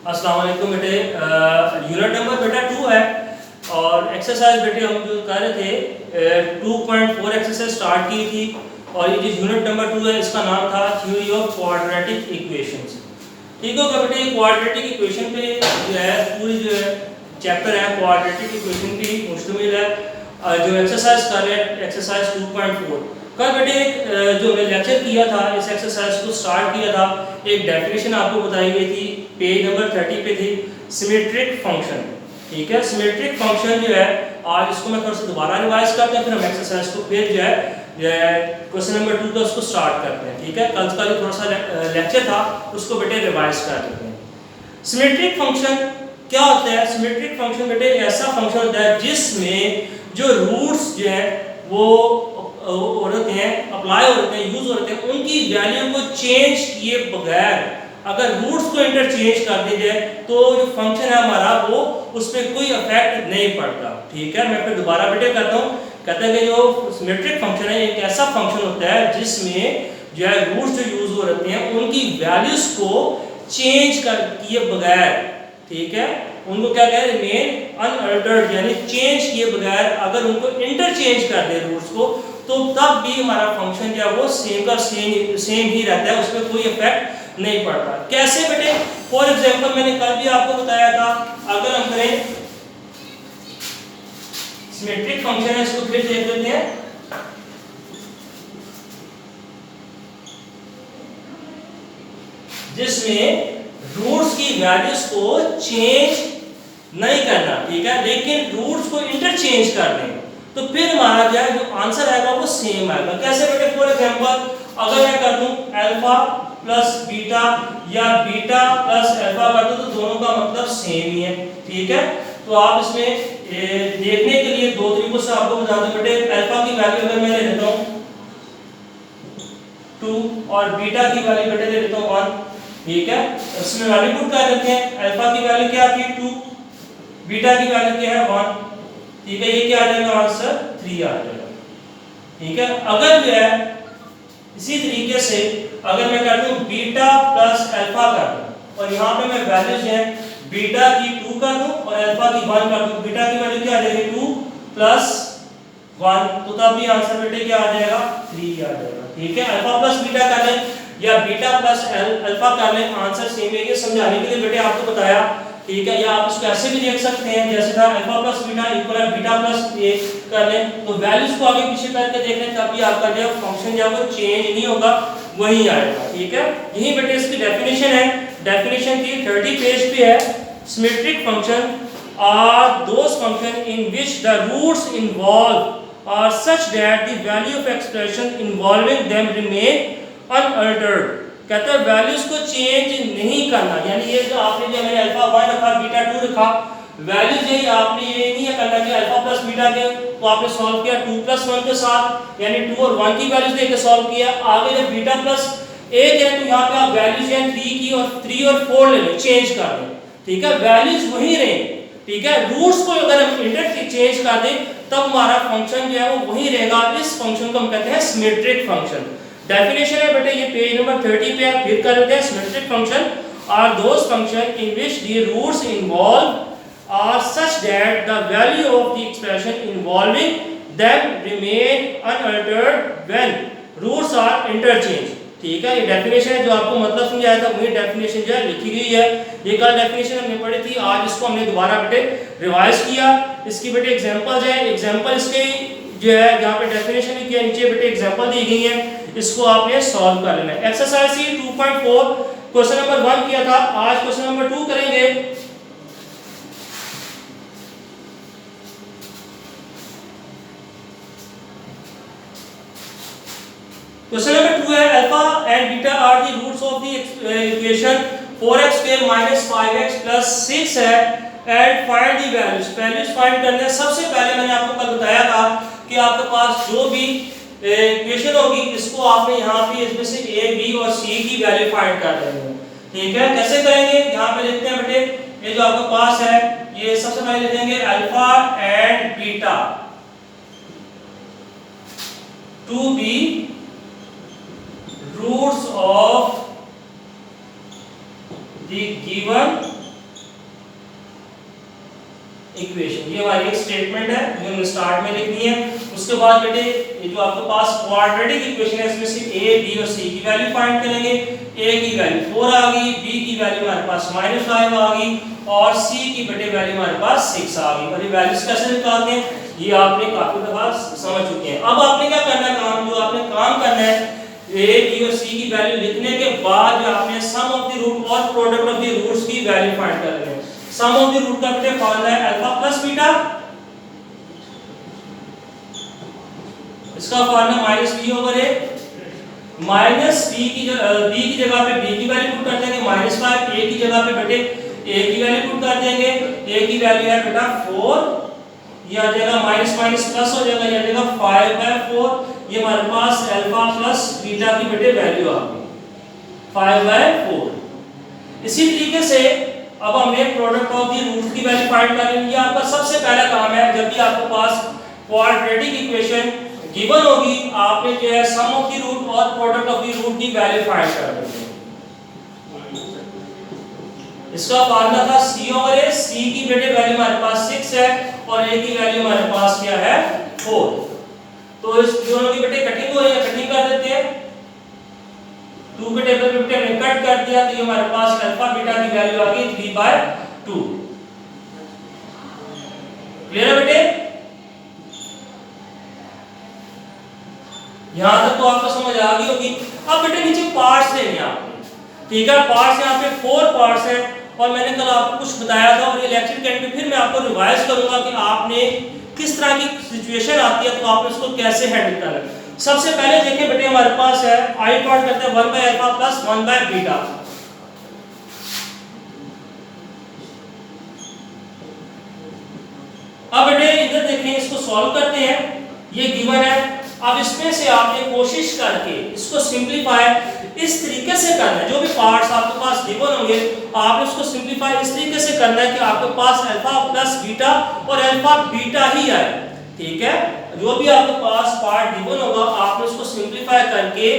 अस्सलाम वालेकुम बेटे। यूनिट नंबर बेटा 2 है और एक्सरसाइज बेटे हम जो कर रहे थे 2.4 एक्सरसाइज स्टार्ट की थी और ये जो यूनिट नंबर 2 है इसका नाम था थ्योरी ऑफ क्वाड्रेटिक इक्वेशंस। ठीक होगा बेटे, क्वाड्रेटिक इक्वेशन पे जो है पूरी जो है चैप्टर है क्वाड्रेटिक इक्वेशन पे मुश्तमिल है। जो एक्सरसाइज कर रहे हैं एक्सरसाइज 2.4 कल बेटे जो हमने लेक्चर किया था, इस एक्सरसाइज को स्टार्ट किया था, एक डेफिनेशन आपको बताई गई थी, पेज नंबर 30 पे थी, सिमेट्रिक फंक्शन। ठीक है, सिमेट्रिक फंक्शन जो है आज इसको मैं थोड़ा सा दोबारा रिवाइज करते हैं, फिर हम एक्सरसाइज को फिर जो है क्वेश्चन नंबर 2 का उसको स्टार्ट करते हैं। ठीक है, कल का जो थोड़ा सा लेक्चर था उसको बेटे रिवाइज कर लेते हैं। सिमेट्रिक फंक्शन क्या होता है? सिमेट्रिक फंक्शन बेटे ऐसा फंक्शन होता है जिसमें जो रूट्स जो है वो होते हैं, अप्लाई होते हैं, यूज होते हैं, उनकी वैल्यू को चेंज किए बगैर अगर रूट्स को इंटरचेंज कर दिया जाए तो जो फंक्शन है हमारा वो उस पर कोई इफेक्ट नहीं पड़ता। ठीक है, मैं फिर दोबारा बेटे करता हूँ। कहते हैं कि जो सिमेट्रिक फंक्शन है एक ऐसा फंक्शन होता है जिसमें जो है रूट्स जो यूज हो रहे हैं उनकी वैल्यूज को चेंज कर किए बगैर, ठीक है, उनको क्या कहते हैं, रिमेन अनअल्टर्ड, यानी चेंज किए बगैर अगर उनको इंटरचेंज कर दे रूट्स को तो तब भी हमारा फंक्शन जो है वो सेम का सेम ही रहता है, उसमें कोई इफेक्ट नहीं पड़ता। कैसे बेटे? फॉर एग्जांपल मैंने कल भी आपको बताया था, अगर हम करें सिमेट्रिक फंक्शन है, इसको फिर देख लेते हैं। जिसमें रूट्स की वैल्यूज को चेंज नहीं करना, ठीक है, लेकिन रूट्स को इंटरचेंज कर दें तो फिर हमारा जो है जो आंसर आएगा वो सेम आएगा। कैसे बेटे? फॉर एग्जांपल अगर मैं कर दूं अल्फा प्लस बीटा या बीटा प्लस अल्फा कर दूं तो दोनों का मतलब सेम ही है। ठीक है, तो आप इसमें देखने के लिए दो तरीकों से आपको बता दूं बेटे। अल्फा की वैल्यू अगर मैं ले लेता हूं 2 और बीटा की वैल्यू बेटे ले लेता हूं 1। ठीक है, इसमें वैल्यू पुट कर देते हैं। अल्फा की वैल्यू क्या थी 2, बीटा की वैल्यू क्या है 1। ठीक है, ये क्या आ जाएगा आंसर 3 आ जाएगा। ठीक है, अगर जो है इसी तरीके से अगर मैं कर दूं बीटा प्लस अल्फा कर दूं और यहां पे मैं वैल्यू जो है बीटा की 2 कर दूं और अल्फा की 1 कर दूं, बीटा की वैल्यू क्या आ जाएगी 2 प्लस 1, तो तब भी आंसर बेटे क्या आ जाएगा 3 आ जाएगा। ठीक है, अल्फा प्लस बीटा कर लें या बीटा प्लस अल्फा कर लें, आंसर सेम है। ये समझाने के लिए बेटे आपको बताया। ठीक है, या आप इसको ऐसे भी देख सकते हैं जैसे था अल्फा प्लस बीटा इक्वल है बीटा प्लस ए कर लें, तो वैल्यूज को आगे पीछे करके देख लें, तब भी आपका जो फंक्शन जो है वो चेंज नहीं होगा, वही आएगा। ठीक है, यही बेटे इसकी डेफिनेशन है। डेफिनेशन की 30 पेज पे है। Symmetric function are those function in which the roots involve are such that the value of expression involving them remain unaltered. कहता है वैल्यूज को चेंज नहीं करना, यानी ये जो आपने जो मैंने अल्फा 1 रखा बीटा 2 रखा, वैल्यूज यही आपने ये नहीं करना कि अल्फा प्लस बीटा के तो आपने सॉल्व किया 2 प्लस 1 के साथ, यानी 2 और 1 की वैल्यूज देके सॉल्व किया। आगे जब बीटा प्लस 1 है तो यहाँ पे आप वैल्यूज हैं 3 की और 3 और 4 ले लें, चेंज कर दें। ठीक है, वैल्यूज वही रहे। ठीक है, रूट्स को अगर हम इंटरचेंज कर दें तब हमारा फंक्शन जो है वो वही रहेगा। इस फंक्शन को हम कहते हैं सिमेट्रिक फंक्शन। डेफिनेशन है बेटे ये पेज नंबर 30 पे आप फिर कर लेते हैं। Symmetric function are those function in which the roots involve are such that the value of the expression involving them remain unaltered when roots are interchange. ठीक है, ये डेफिनेशन है, जो आपको मतलब समझाया था वही डेफिनेशन जो है लिखी गई है। ये कल डेफिनेशन हमने पढ़ी थी, आज इसको हमने दोबारा बेटे रिवाइज किया। इसकी बेटे एग्जांपल्स है, एग्जांपल इसके जो है यहाँ पे डेफिनेशन लिखी है, नीचे बेटे एग्जांपल दी गई है, इसको आपने सॉल्व कर लेना है। एक्सरसाइज सी 2.4 क्वेश्चन नंबर 1 किया था, आज क्वेश्चन नंबर 2 करेंगे। क्वेश्चन नंबर 2 है alpha and beta are the roots of the equation 4x square minus 5x plus 6 है and find the values. Values find करने सबसे पहले मैंने आपको कल बताया था कि आपके पास जो भी इक्वेशन होगी इसको आपने यहाँ पे इसमें से a, b और c की वैल्यू फाइंड कर लेनी है। ठीक है, कैसे करेंगे? यहाँ पे लिखते हैं बेटे, ये जो आपके पास है ये सबसे पहले लिख देंगे alpha and beta to be roots of the given equation. ये हमारी एक स्टेटमेंट है जो हमने स्टार्ट में लिखनी है। उसके बाद बेटे ये जो आपके पास क्वाड्रेटिक इक्वेशन है इसमें से a b और c की वैल्यू फाइंड करेंगे। a की वैल्यू 4 आ गई, b की वैल्यू हमारे पास -5 आ गई और c की बेटे वैल्यू हमारे पास 6 आ गई। और ये वैल्यूज कैसे निकालते हैं ये आपने काफी दफा समझ चुके हैं। अब आपने क्या करना है, काम जो आपने काम करना है a b और c की वैल्यू लिखने के बाद जो आपने सम ऑफ द रूट और प्रोडक्ट ऑफ द रूट्स की वैल्यू फाइंड करनी है। सम ऑफ द रूट का बेटे फॉर्मूला है अल्फा प्लस बीटा, इसका फॉर्मूला -b/a, -b की जगह पे b की वैल्यू पुट कर देंगे, -5 a की जगह पे बेटे a की वैल्यू पुट कर देंगे। a की वैल्यू है बेटा 4, ये आ जाएगा माइनस माइनस प्लस हो जाएगा, ये आ जाएगा 5/4। ये हमारे पास अल्फा प्लस बीटा की बेटे वैल्यू आ गई 5/4। इसी तरीके से अब हमें प्रोडक्ट ऑफ द रूट की वैल्यू फाइंड करनी है। आपका सबसे पहला काम है, जब भी आपके पास क्वाड्रेटिक इक्वेशन गिवन होगी आपने जो है सम ऑफ द रूट और प्रोडक्ट ऑफ द रूट की वैल्यू फाइंड करनी है। इसका फॉर्मूला था c/a, c की बेटे वैल्यू हमारे पास 6 है और a की वैल्यू हमारे पास क्या है 4। तो इस दोनों की बेटे कटिंग हो रही है, कटिंग कर देते हैं। 2 के टेबल पे बेटे हमने कट कर दिया तो ये हमारे पास अल्फा बीटा की वैल्यू आ गई 3/2। क्लियर है बेटे? यहां तक तो आपको समझ आ गई होगी। अब बेटे नीचे पार्ट्स लेने हैं आपने, ठीक है। पार्ट्स यहाँ पे 4 पार्ट्स हैं और मैंने कल आपको कुछ बताया था और ये लेक्चर के एंड में फिर मैं आपको रिवाइज करूंगा कि आपने किस तरह की सिचुएशन आती है तो आपने उसको कैसे हैंडल करना है। सबसे पहले देखिए बेटे हमारे पास है आई पार्ट करते हैं 1/अल्फा प्लस 1/बीटा। अब बेटे इधर देखें, इसको सॉल्व करते हैं। ये गिवन है, अब इसमें से आपने कोशिश करके इसको सिंपलीफाई इस तरीके से करना है। जो भी पार्ट्स आपके पास गिवन होंगे आपने उसको सिंपलीफाई इस तरीके से करना है कि आपके पास अल्फा प्लस बीटा और अल्फा बीटा ही आए, ठीक है। जो भी आपके पास पार्ट गिवन होगा आपने उसको सिंपलीफाई करके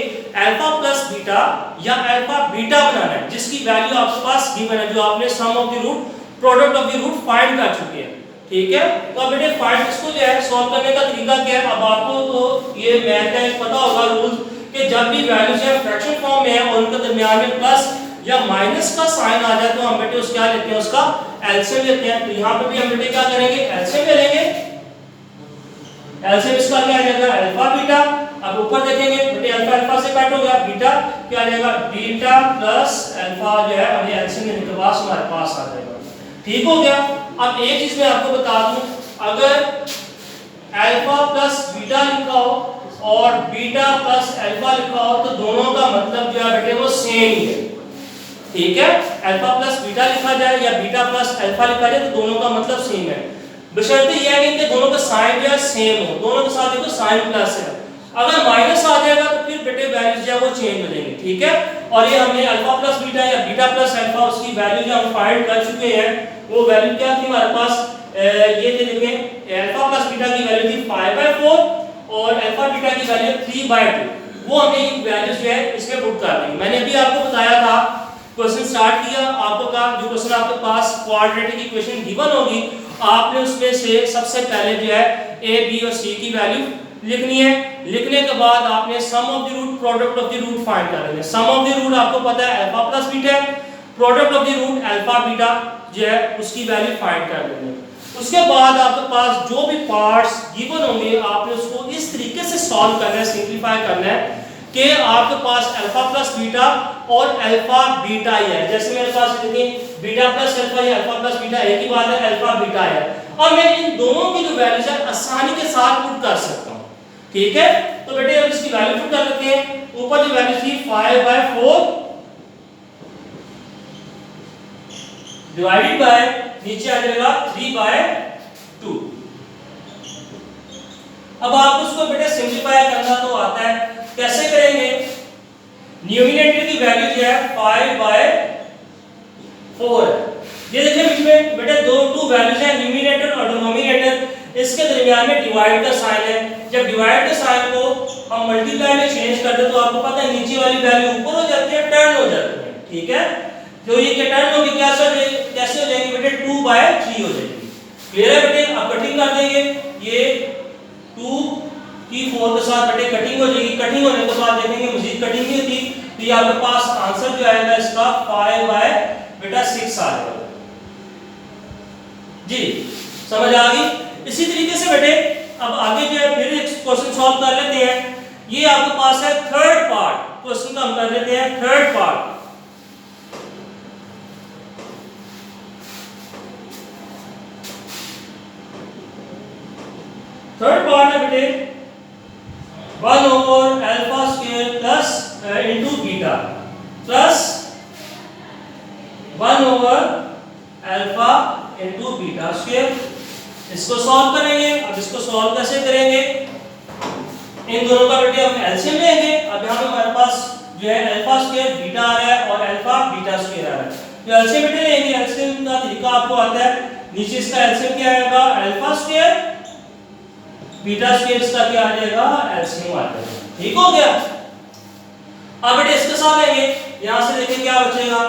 अल्फा प्लस बीटा या अल्फा बीटा बनाना है जिसकी वैल्यू आपके पास गिवन है, जो आपने sum of the root product of the root find कर चुके हैं, ठीक है। तो अब बेटे फाइंड इसको जो है सॉल्व करने का तरीका क्या है। अब आपको तो ये मैथ का पता होगा रूल कि जब भी वैल्यूज है फ्रैक्शन फॉर्म में है और उनके दरमियान में प्लस या माइनस का साइन आ जाए तो हम बेटे उसका लेते हैं, उसका एलसीएम लेते हैं। तो यहाँ पे भी हम बेटे क्या करेंगे, एलसीएम ले लेंगे। एलसीएम इसका क्या आ जाएगा अल्फा बीटा। अब ऊपर देखेंगे बेटे अल्फा अल्फा से कट हो गया, बीटा क्या आ जाएगा बीटा प्लस अल्फा जो है अभी एलसीएम लेने के बाद हमारे पास आ जाएगा, ठीक हो गया। अब एक चीज मैं आपको बता दूं, अगर अल्फा प्लस बीटा लिखा हो और बीटा प्लस अल्फा लिखा हो तो दोनों का मतलब जो है बेटे वो सेम ही है, ठीक है। अल्फा प्लस बीटा लिखा जाए या बीटा प्लस अल्फा लिखा जाए तो दोनों का मतलब सेम है, बशर्ते यह है कि इनके दोनों का साइन जो है सेम हो। दोनों के साथ देखो साइन प्लस है, अगर माइनस आ जाएगा तो फिर बेटे वैल्यूज जो है वो चेंज हो जाएंगी, ठीक है। और ये हमने अल्फा प्लस बीटा या बीटा प्लस अल्फा उसकी वैल्यू जो हम फाइंड कर चुके हैं वो वैल्यू क्या थी हमारे पास, ये देखें अल्फा प्लस बीटा की वैल्यू थी 5/4 और अल्फा बीटा की वैल्यू 3/2। वो हमने वैल्यूज जो है इसमें पुट कर दी। मैंने अभी आपको बताया था, क्वेश्चन स्टार्ट किया, आपको कहा जो क्वेश्चन आपके पास क्वाड्रेटिक इक्वेशन गिवन होगी आपने उसमें से सबसे पहले जो है a b और c की वैल्यू लिखनी है। लिखने के बाद आपने sum of the root product of the root find करना है। सम ऑफ द रूट आपको पता है alpha plus beta, product of the root alpha beta जो है उसकी वैल्यू फाइंड कर लेनी है। उसके बाद आपके पास जो भी पार्ट्स गिवन होंगे आपने उसको इस तरीके से सॉल्व करना है, सिंपलीफाई करना है कि आपके पास अल्फा प्लस बीटा और अल्फा बीटा ही है। जैसे मेरे पास देखिए बीटा प्लस अल्फा या अल्फा प्लस बीटा एक ही बात है, अल्फा बीटा है और मैं इन दोनों की जो वैल्यूज है आसानी के साथ पुट कर सकता हूं, ठीक है। तो बेटे अब इसकी वैल्यू पुट कर लेते हैं। ऊपर जो वैल्यू थी 5/4 डिवाइडेड बाय नीचे आ जाएगा 3/2। अब आप उसको बेटे सिंपलीफाई करना तो आता है, कैसे करेंगे। न्यूमरेटर की वैल्यू जो है 5/4 है। ये देखिए बीच में बेटे दो वैल्यूज हैं, न्यूमरेटर और डिनोमिनेटर, इसके दरमियान में डिवाइड का साइन है। जब डिवाइड के साइन को हम मल्टीप्लाई में चेंज कर दे तो आपको पता है नीचे वाली वैल्यू ऊपर हो जाती है, टर्न हो जाती है, ठीक है। तो ये क्या टर्न होगी, कैसे हो जाएगी बेटे 2/3 हो जाएगी। क्लियर है बेटे? अब कटिंग कर देंगे, ये 2 की 4 के साथ बेटे कटिंग हो जाएगी। कटिंग होने के बाद देखेंगे मजीद कटिंग नहीं होती, तो ये आपके पास आंसर जो आएगा इसका 5/6 आ जाएगा। जी समझ आ गई? इसी तरीके से बेटे अब आगे जो है फिर एक क्वेश्चन सॉल्व कर लेते हैं। ये आपके पास है थर्ड पार्ट, क्वेश्चन का हम कर लेते हैं थर्ड पार्ट। थर्ड पार्ट है बेटे 1/α² plus into beta plus 1/α into beta square. इसको सॉल्व करेंगे। अब इसको सॉल्व कैसे करेंगे? इन दोनों का बेटे हम एलसीएम लेंगे। अब यहाँ पे हमारे पास जो है α² बीटा आ रहा है और अल्फा बीटा स्क्वायर आ रहा है। तो एलसीएम बेटे लेंगे। एलसीएम का तरीका आपको आता है, नीचे इसका एलसीएम क्या आएगा α², बीटा स्क्वायर इसका क्या आ जाएगा एलसीएम आ जाएगा। ठीक हो गया? अब बेटे इसके साथ लेंगे, यहां से देखिए क्या बचेगा,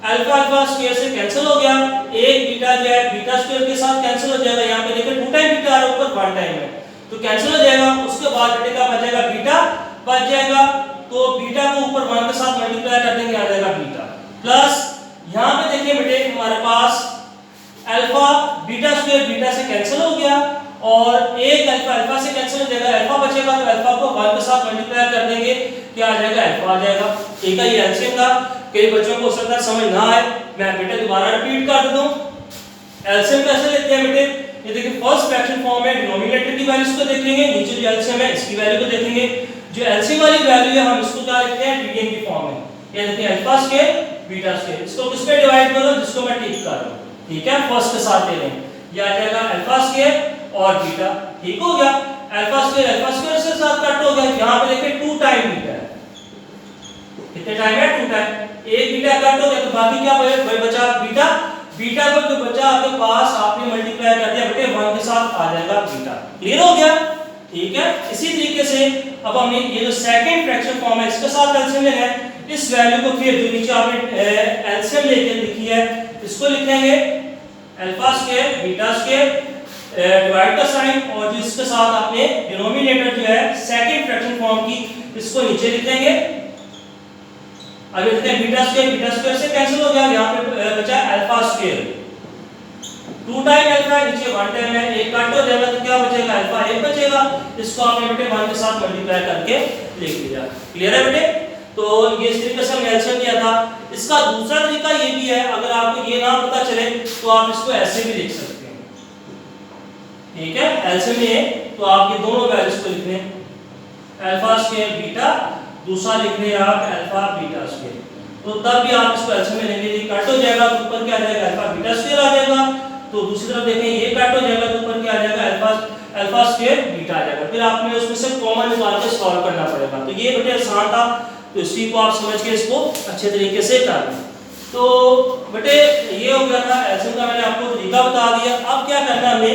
अल्फा स्क्वायर से कैंसिल हो गया, एक बीटा जो है बीटा स्क्वायर के साथ कैंसिल हो जाएगा। यहां पे देखिए 2 टाइम बीटा और ऊपर 1 टाइम है तो कैंसिल हो जाएगा। उसके बाद बेटे क्या बचेगा, बीटा बच जाएगा। तो बीटा को ऊपर 1 के साथ मल्टीप्लाई कर देंगे, आ जाएगा बीटा प्लस यहां पे देखिए बेटे हमारे पास अल्फा बीटा स्क्वायर बीटा से कैंसिल हो गया और एक अल्फा से कैंसिल हो जाएगा, अल्फा बचेगा तो अल्फा को 1 के साथ मल्टीप्लाई कर देंगे, क्या आ जाएगा अल्फा आ जाएगा। ठीक है? ये एलसीएम था। कई बच्चों को हो सकता है समझ ना आए, मैं बेटे दोबारा रिपीट कर देता हूं। एलसीएम कैसे लेते हैं बेटे? ये देखिए फर्स्ट फ्रैक्शन फॉर्म में डिनोमिनेटर की वैल्यूज को देखेंगे, नीचे जो एलसीएम है इसकी वैल्यू को देखेंगे। जो एलसीएम वाली वैल्यू है हम इसको क्या लिखते हैं, डीडीएम की फॉर्म में। ये देखिए अल्फा स्क्वायर बीटा स्क्वायर, इसको किस पे डिवाइड करो, जिसको मैं टिक कर रहा हूं। ठीक है? फर्स्ट के साथ ले लें, ये आ जाएगा अल्फा स्क्वायर और बीटा। ठीक हो गया? अल्फा स्क्वायर से साथ कट हो गया। यहां पे देखिए 2 टाइम बीटा है, कितने टाइम है 2 टाइम। एक बीटा कट हो गया तो बाकी क्या बचा बीटा। बीटा को जो बचा आपके पास आपने मल्टीप्लाई कर दिया बेटे 1 के साथ, आ जाएगा बीटा। क्लियर हो गया? ठीक है? इसी तरीके से अब हमने ये जो सेकंड फ्रैक्शन फॉर्म है इसके साथ एलसीएम लेना है। इस वैल्यू को फिर जो नीचे आपने एलसीएम लेके लिखी है इसको लिखेंगे alpha square beta square divide का साइन और जिसके साथ आपने डिनोमिनेटर जो है सेकंड फ्रैक्शन फॉर्म की इसको नीचे लिखेंगे। अब देखते हैं बीटा स्क्वायर से कैंसिल हो गया, यहां पे बचा अल्फा स्क्वायर। 2 टाइम अल्फा है, नीचे 1 टाइम है, एक कट हो जाएगा तो क्या बचेगा अल्फा 1 बचेगा। इसको आपने बेटे 1 के साथ मल्टीप्लाई करके लिख दिया। क्लियर है बेटे? तो ये इस तरीके से हमने एलसीएम लिया था। इसका दूसरा तरीका ये भी है, अगर आपको ये ना पता चले तो आप इसको ऐसे भी लिख सकते हैं। ठीक है? एलसीएम ये तो आप ये दोनों वैल्यूज को लिख लें, अल्फा स्क्वायर बीटा, दूसरा लिख लें आप अल्फा बीटा स्क्वायर। तो तब भी आप इसको एलसीएम में लेंगे, ये कट हो जाएगा तो ऊपर क्या आ जाएगा अल्फा बीटा स्क्वायर आ जाएगा। तो दूसरी तरफ देखें ये कट हो जाएगा तो ऊपर क्या आ जाएगा अल्फा स्क्वायर बीटा आ जाएगा। फिर आपने उसमें से कॉमन निकाल के सॉल्व करना पड़ेगा। तो ये बेटे आसान था, तो इसी को आप समझ के इसको अच्छे तरीके से कर लें। तो बेटे ये हो गया था एलसीएम का, मैंने आपको तरीका बता दिया। अब क्या करना है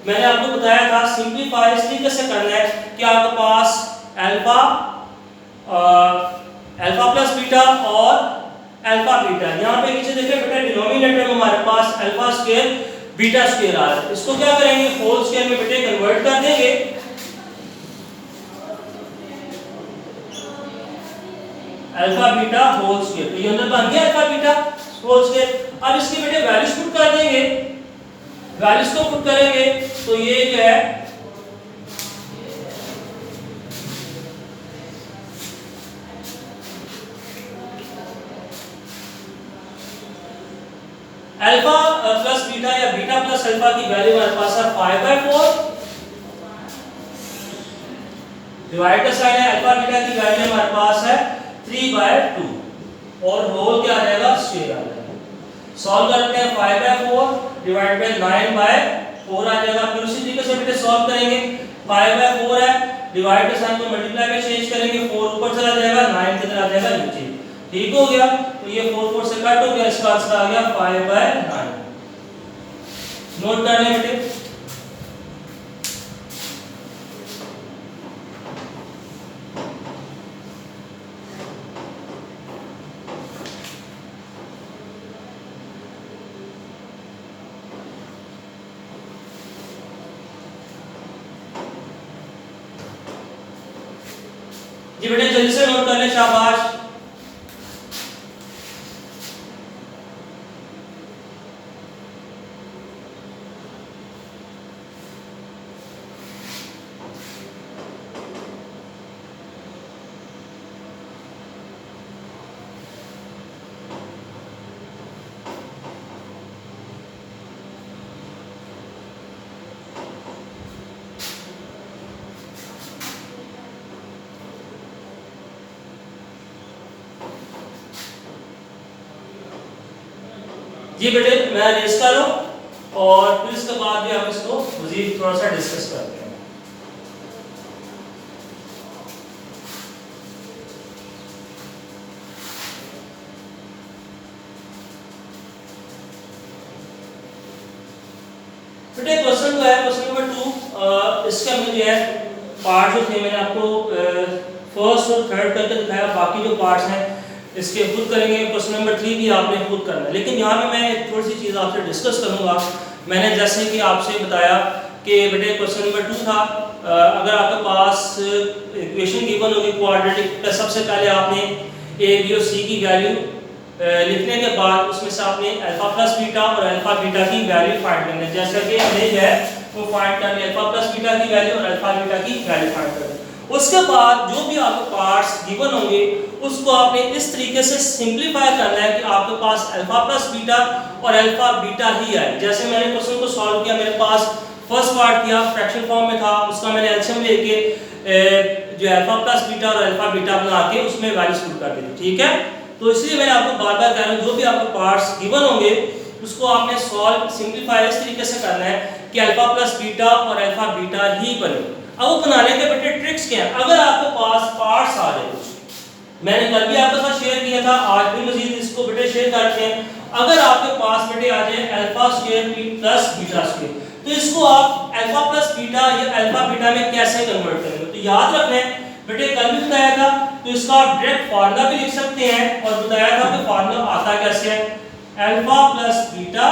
मैंने आपको बताया था सिंपलीफाई इस तरीके से करना है कि आपके पास अल्फा प्लस बीटा और अल्फा बीटा, यहाँ पे नीचे देखिए बेटा डिनोमिनेटर में हमारे पास अल्फा स्क्वायर बीटा स्क्वायर आ रहा है। इसको क्या करेंगे होल स्क्वायर में बेटे कन्वर्ट कर देंगे। अल्फा बीटा होल स्क्वायर, तो ये अंदर बन गया अल्फा बीटा होल स्क्वायर। अब इसकी बेटे वैल्यूज पुट कर देंगे, वैल्यूज को पुट करेंगे तो ये जो है अल्फा प्लस बीटा या बीटा प्लस अल्फा की वैल्यू हमारे पास है 5/4 डिवाइड का साइन है, अल्फा बीटा की वैल्यू हमारे पास है 3/2 और होल क्या आ जाएगा स्क्वायर आ जाएगा। सॉल्व करते हैं 5/4 डिवाइड बाय 9/4 आ जाएगा। फिर उसी तरीके से बेटे सॉल्व करेंगे 5/4 है, डिवाइड का साइन को मल्टीप्लाई में चेंज करेंगे, 4 ऊपर चला जाएगा 9 किधर आ जाएगा नीचे। ठीक हो गया? तो ये 4 से कट हो गया, इसका आंसर आ गया 5/9। नोट कर लें बेटे। जी बेटे जल्दी से नोट कर ले, शाबाश। जी बेटे मैं रेस कर रहा हूँ और फिर इसके बाद भी हम इसको मजीद थोड़ा सा डिस्कस करते हैं। बेटे क्वेश्चन जो है क्वेश्चन नंबर 2, इसके अंदर जो है पार्ट जो थे मैंने आपको फर्स्ट और थर्ड करके दिखाया, बाकी जो पार्ट्स हैं इसके खुद करेंगे। क्वेश्चन नंबर 3 भी आपने खुद करना है, लेकिन यहाँ पे मैं थोड़ी सी चीज़ आपसे डिस्कस करूँगा। मैंने जैसे कि आपसे बताया कि बेटे क्वेश्चन नंबर 2 था, अगर आपके पास इक्वेशन गिवन होगी क्वाड्रेटिक, तो सबसे पहले आपने ए बी और सी की वैल्यू लिखने के बाद उसमें से आपने अल्फा प्लस बीटा और अल्फा बीटा की वैल्यू फाइंड करनी है। जैसा कि हमने जो है वो फाइंड करनी है, अल्फा प्लस बीटा की वैल्यू और अल्फा बीटा की वैल्यू फाइंड करनी है। उसके बाद जो भी आपके पार्ट्स गिवन होंगे उसको आपने इस तरीके से सिंपलीफाई करना है कि आपके पास अल्फा प्लस बीटा और अल्फा बीटा ही आए। जैसे मैंने क्वेश्चन को सॉल्व किया, मेरे पास फर्स्ट पार्ट किया फ्रैक्शन फॉर्म में था, उसका मैंने एलसीएम लेके जो अल्फा प्लस बीटा और अल्फा बीटा बना के उसमें वैल्यूज पुट कर दी थी, ठीक है। तो इसलिए मैंने आपको बार बार कह रहा हूँ जो भी आपके पार्ट्स गिवन होंगे उसको आपने सॉल्व सिंपलीफाई इस तरीके से करना है कि अल्फा प्लस बीटा और अल्फा बीटा ही बने। अब वो बनाने के बेटे ट्रिक्स क्या है, अगर आपके पास पार्ट्स आ जाए कुछ, मैंने कल भी आपके साथ शेयर किया था, आज भी मजीद इसको बेटे शेयर करते हैं। अगर आपके पास बेटे आ जाए alpha square plus beta square, तो इसको आप अल्फा प्लस बीटा या अल्फा बीटा में कैसे कन्वर्ट करेंगे। तो याद रखें बेटे कल भी बताया था, तो इसका आप डायरेक्ट फार्मूला भी लिख सकते हैं और बताया था कि फार्मूला आता कैसे है, alpha plus beta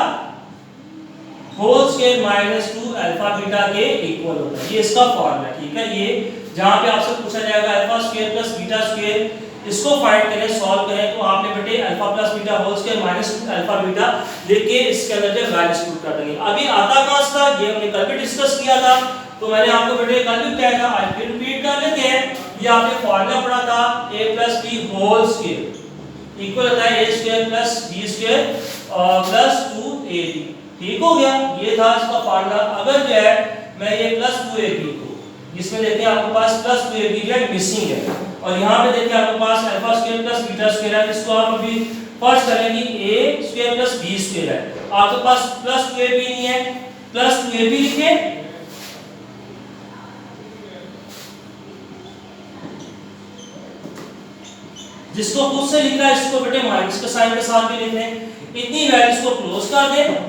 whole square minus 2 alpha beta के इक्वल होता है। ये इसका फार्मूला, ठीक है। ये जहां पे आपसे पूछा जाएगा alpha square plus beta square, इसको फाइंड करें, सॉल्व करें, तो आपने बेटे alpha plus beta whole square minus 2 alpha beta लेके इसके अंदर जो वैल्यूज पुट कर देंगे। अभी आता कहां से था, ये हमने कल भी डिस्कस किया था, तो मैंने आपको बेटे कल भी बताया था, आज फिर रिपीट कर लेते हैं। ये आपने फार्मूला पढ़ा था, a + b whole square equal होता है a square plus b square plus 2ab, ठीक हो गया। ये था इसका फार्मूला। अगर जो है मैं ये प्लस 2ab को, जिसमें देखिए आपके पास प्लस 2ab जो है मिसिंग है, और यहाँ पे देखिए आपके पास alpha square plus beta square है, इसको आप अभी फर्स्ट करेंगे a square plus b square है, आपके पास प्लस 2ab नहीं है, प्लस 2ab लिखें, जिसको खुद से लिखा है इसको बेटे माइनस के साइन के साथ भी लिख लें। इतनी वैल्यूज को क्लोज कर दें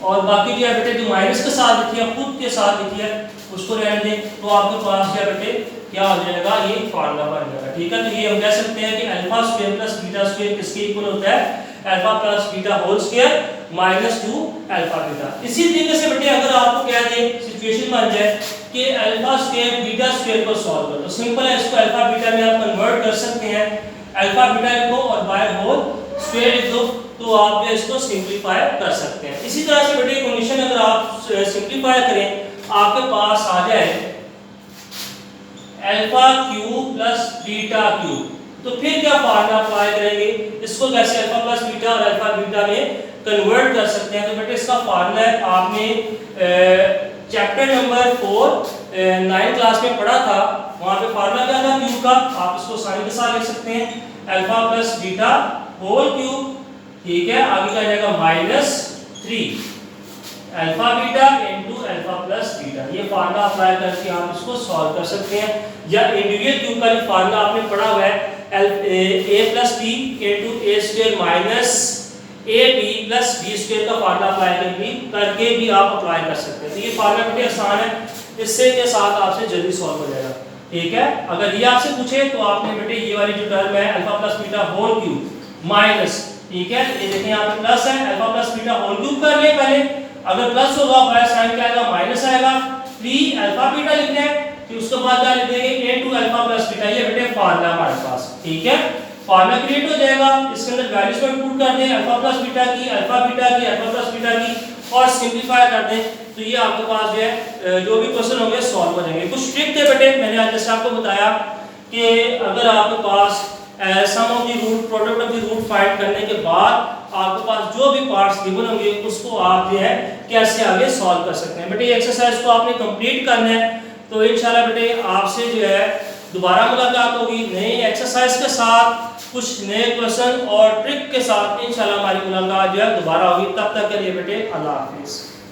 और बाकी जो है बेटे जो माइनस के साथ लिखी है खुद के साथ लिखी है उसको रहने दें, तो आपके पास जो बेटे क्या हो जाएगा, ये फार्मूला बन जाएगा, ठीक है। तो ये हम कह सकते हैं कि alpha square plus beta square किसके इक्वल होता है, alpha plus beta whole square minus 2 alpha beta. इसी तरीके से बेटे अगर आपको कह दें सिचुएशन बन जाए कि अल्फा स्क्वायर बीटा स्क्वायर को सॉल्व करो, तो सिंपल है, इसको अल्फा बीटा में आप कन्वर्ट कर सकते हैं। अल्फा बीटा लिखो और बाय होल स्क्वायर लिख दो, तो आप जो इसको सिंपलीफाई कर सकते हैं। इसी तरह से बेटे कंडीशन अगर आप सिंपलीफाई करें, आपके पास आ जाए alpha cube plus beta cube, तो फिर क्या फार्मूला अप्लाई करेंगे, इसको कैसे अल्फा प्लस बीटा और अल्फा बीटा में कन्वर्ट कर सकते हैं। तो बेटे इसका फार्मूला है, आपने चैप्टर नंबर 4 9th क्लास में पढ़ा था, वहां पे फार्मूला क्या था क्यूब का, आप इसको साइन के साथ लिख सकते हैं, alpha plus beta whole cube, ठीक है। आगे क्या जाएगा -3 alpha beta into alpha plus beta. ये फार्मूला अप्लाई करके आप इसको सॉल्व कर सकते हैं, या इंडिविजुअल क्यूब का जो फार्मूला आपने पढ़ा हुआ है a + b into a square minus ab plus b square का फार्मूला अप्लाई करके भी आप अप्लाई कर सकते हैं। तो ये फार्मूला बेटे आसान है, इससे के साथ आपसे जल्दी सॉल्व हो जाएगा, ठीक है। अगर ये आपसे पूछे तो आपने बेटे ये वाली जो टर्म है alpha plus beta whole cube minus, ठीक है, ये देखिए यहाँ पे प्लस है, alpha plus beta whole cube कर लिए पहले, अगर प्लस होगा बाय साइन क्या आएगा, माइनस आएगा, 3 अल्फा बीटा लिखना है, फिर उसके बाद क्या लिख देंगे a to alpha plus beta, ये बेटे फार्मूला हमारे पास, ठीक है। फार्मूला क्रिएट हो जाएगा, इसके अंदर वैल्यूज को इनपुट कर दें, अल्फा प्लस बीटा की, अल्फा बीटा की, अल्फा प्लस बीटा की, और सिंपलीफाई कर दें, तो ये आपके पास जो है जो भी क्वेश्चन होंगे सॉल्व हो जाएंगे। कुछ ट्रिक थे बेटे, मैंने आज जैसे आपको बताया कि अगर आपके पास sum of the root, product of the root find करने के बाद आपके पास जो भी पार्ट्स गिवन होंगे उसको आप जो है कैसे आगे सॉल्व कर सकते हैं। बेटे ये एक्सरसाइज को आपने कंप्लीट करना है, तो इंशाल्लाह बेटे आपसे जो है दोबारा मुलाकात होगी नई एक्सरसाइज के साथ, कुछ नए क्वेश्चन और ट्रिक के साथ। इंशाल्लाह हमारी मुलाकात जो है दोबारा होगी। तब तक के लिए बेटे अल्लाह हाफिज़।